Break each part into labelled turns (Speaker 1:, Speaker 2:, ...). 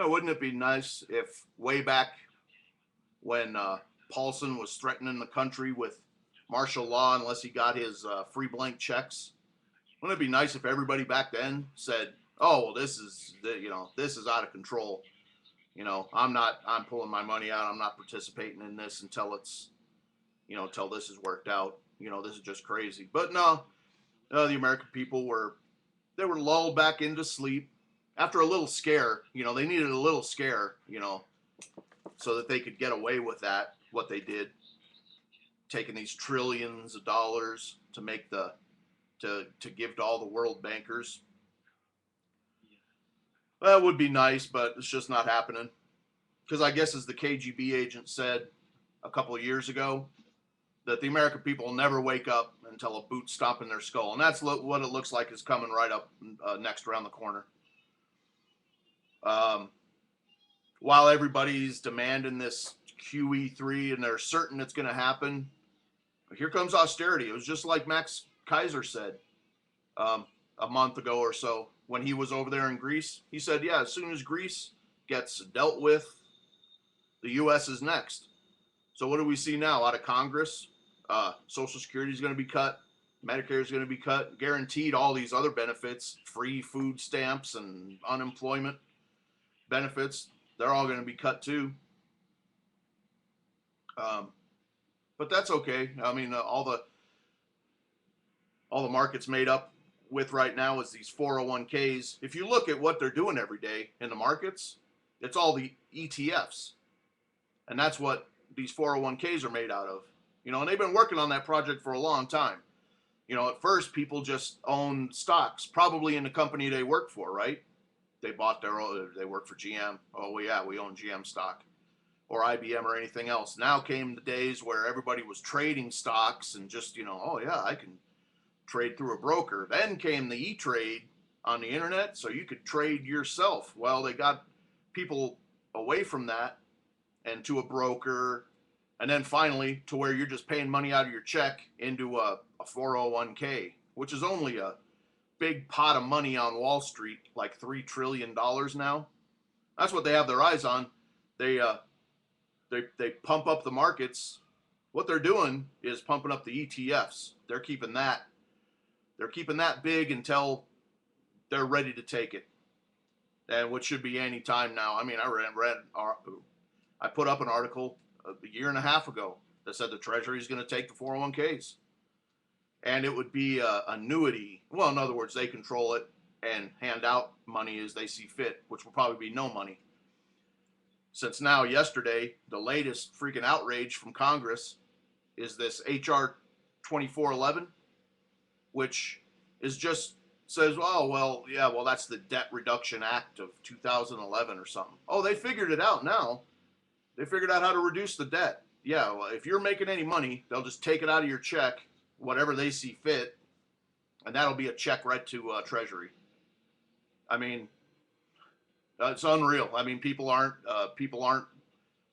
Speaker 1: Wouldn't it be nice if way back when Paulson was threatening the country with martial law unless he got his free blank checks? Wouldn't it be nice if everybody back then said, "Oh, well, this is out of control. I'm pulling my money out. I'm not participating in this until until this is worked out. This is just crazy." But no, the American people were lulled back into sleep after a little scare. They needed a little scare, so that they could get away with that. What they did, taking these trillions of dollars to make to give to all the world bankers. That would be nice, but it's just not happening. Because I guess, as the KGB agent said a couple of years ago, that the American people will never wake up until a boot stomping their skull, and that's what it looks like is coming right up next around the corner. Um, while everybody's demanding this QE3 and they're certain it's going to happen, here comes austerity. It was just like Max Kaiser said a month ago or so when he was over there in Greece. He said, yeah, as soon as Greece gets dealt with, the U.S. is next. So what do we see now out of Congress? Social Security is going to be cut. Medicare is going to be cut. Guaranteed all these other benefits, free food stamps and unemployment benefits, they're all going to be cut too. But that's okay. I mean, all the market's made up with right now is these 401ks. If you look at what they're doing every day in the markets, it's all the ETFs. And that's what these 401ks are made out of. And they've been working on that project for a long time. At first people just owned stocks, probably in the company they work for, right? They work for GM. Oh, well, yeah, we own GM stock, or IBM or anything else. Now came the days where everybody was trading stocks and just, oh yeah, I can trade through a broker. Then came the E-Trade on the internet, so you could trade yourself. Well, they got people away from that and to a broker, and then finally to where you're just paying money out of your check into a 401k, which is only a big pot of money on Wall Street, like $3 trillion now. That's what they have their eyes on. They pump up the markets. What they're doing is pumping up the ETFs. They're keeping that big until they're ready to take it, and which should be any time now. I mean, I put up an article a year and a half ago that said the Treasury is going to take the 401ks, and it would be a annuity. Well, in other words, they control it and hand out money as they see fit, which will probably be no money. Since now, yesterday, the latest freaking outrage from Congress is this HR 2411, which is just says, oh, well, yeah, well, that's the Debt Reduction Act of 2011 or something. Oh, they figured it out now. They figured out how to reduce the debt. Yeah, well, if you're making any money, they'll just take it out of your check, whatever they see fit, and that'll be a check right to Treasury. I mean, it's unreal. I mean, people aren't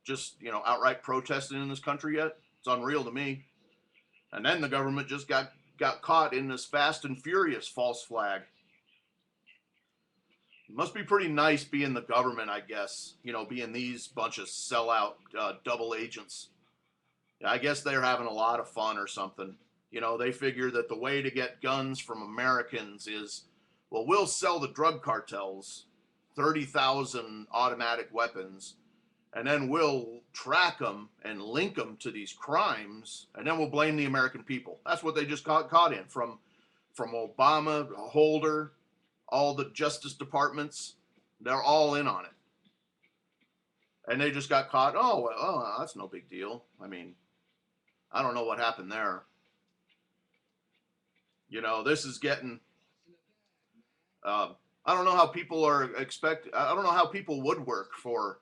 Speaker 1: just outright protesting in this country yet. It's unreal to me. And then the government just got caught in this Fast and Furious false flag. It must be pretty nice being the government, I guess. Being these bunch of sellout double agents. I guess they're having a lot of fun or something. They figure that the way to get guns from Americans is, well, we'll sell the drug cartels 30,000 automatic weapons, and then we'll track them and link them to these crimes, and then we'll blame the American people. That's what they just got caught in from Obama, Holder, all the Justice Departments. They're all in on it. And they just got caught. Oh, well, that's no big deal. I mean, I don't know what happened there. This is getting, I don't know how people I don't know how people would work for,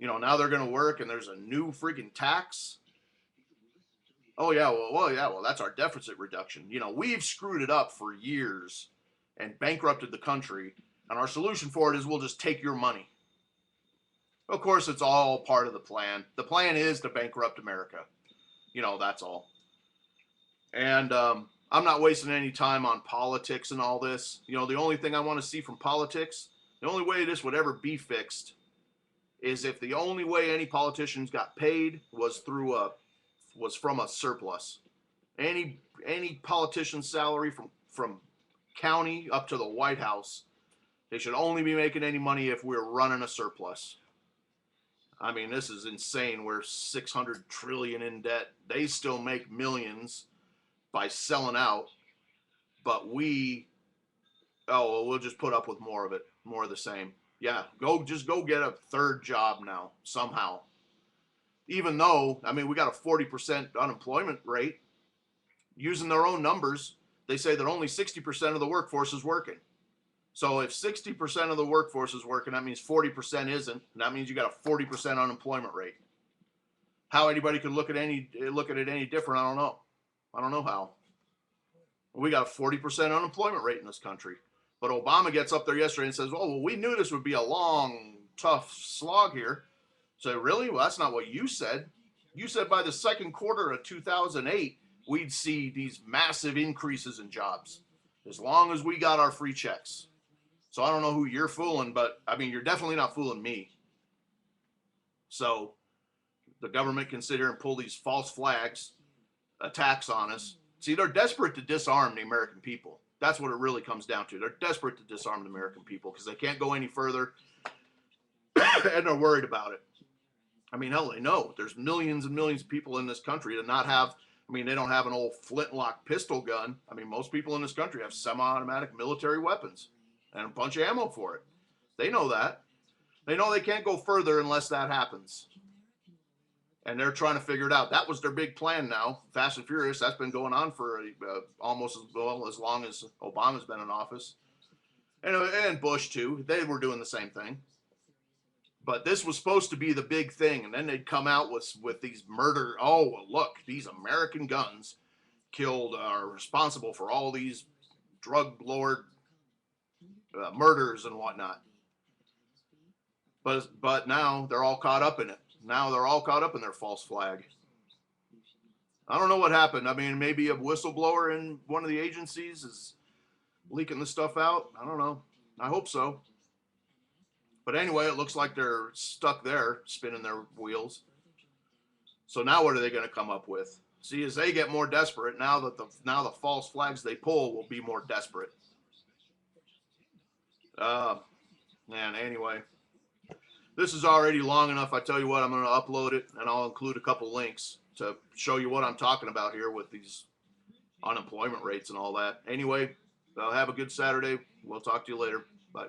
Speaker 1: now they're going to work and there's a new freaking tax. Oh yeah, well, that's our deficit reduction. We've screwed it up for years and bankrupted the country, and our solution for it is we'll just take your money. Of course, it's all part of the plan. The plan is to bankrupt America. That's all. And I'm not wasting any time on politics and all this. The only thing I want to see from politics, the only way this would ever be fixed is if the only way any politicians got paid was from a surplus. Any politician's salary from county up to the White House, they should only be making any money if we're running a surplus. I mean, this is insane. We're 600 trillion in debt. They still make millions by selling out, but we'll just put up with more of it, more of the same. Yeah, just go get a third job now somehow. Even though, I mean, we got a 40% unemployment rate. Using their own numbers, they say that only 60% of the workforce is working. So if 60% of the workforce is working, that means 40% isn't. And that means you got a 40% unemployment rate. How anybody could look at it any different, I don't know. I don't know how. We got a 40% unemployment rate in this country. But Obama gets up there yesterday and says, "Oh, well, we knew this would be a long, tough slog here." So really? Well, that's not what you said. You said by the second quarter of 2008, we'd see these massive increases in jobs as long as we got our free checks. So I don't know who you're fooling, but I mean, you're definitely not fooling me. So the government can sit here and pull these false flags, attacks on us. See, they're desperate to disarm the American people. That's what it really comes down to. They're desperate to disarm the American people because they can't go any further and they're worried about it. I mean, hell, they know there's millions and millions of people in this country to not have, I mean, they don't have an old flintlock pistol gun. I mean, most people in this country have semi-automatic military weapons and a bunch of ammo for it. They know that. They know they can't go further unless that happens. And they're trying to figure it out. That was their big plan now. Fast and Furious, that's been going on for almost as long as Obama's been in office. And Bush, too. They were doing the same thing. But this was supposed to be the big thing. And then they'd come out with these murder. Oh, well, look, these American guns are responsible for all these drug lord murders and whatnot. But now they're all caught up in it. Now they're all caught up in their false flag. I don't know what happened. I mean, maybe a whistleblower in one of the agencies is leaking the stuff out. I don't know. I hope so. But anyway, it looks like they're stuck there, spinning their wheels. So now what are they going to come up with? See, as they get more desperate, now the false flags they pull will be more desperate. Man, anyway. This is already long enough. I tell you what, I'm going to upload it, and I'll include a couple links to show you what I'm talking about here with these unemployment rates and all that. Anyway, have a good Saturday. We'll talk to you later. Bye.